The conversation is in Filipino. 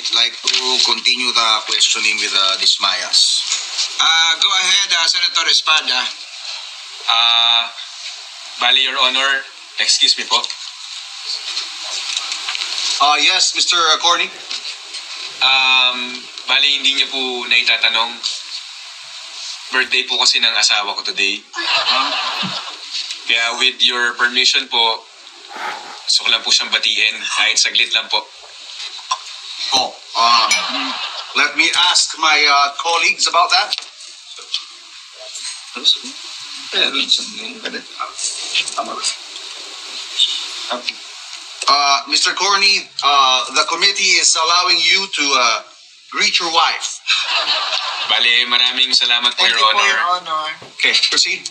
I'd like to continue the questioning with Dismayas. Go ahead, Senator Espada. Bali, Your Honor, excuse me po. Yes, Mr. Corny. Bali, hindi niyo po naitatanong. Birthday po kasi ng asawa ko today. Kaya with your permission po, gusto ko lang po siyang batiin, kahit saglit lang po. Let me ask my colleagues about that. Mr. Corny, the committee is allowing you to greet your wife. Bali, maraming salamat po, Thank Your you po, Honor. Your Honor. Okay, proceed.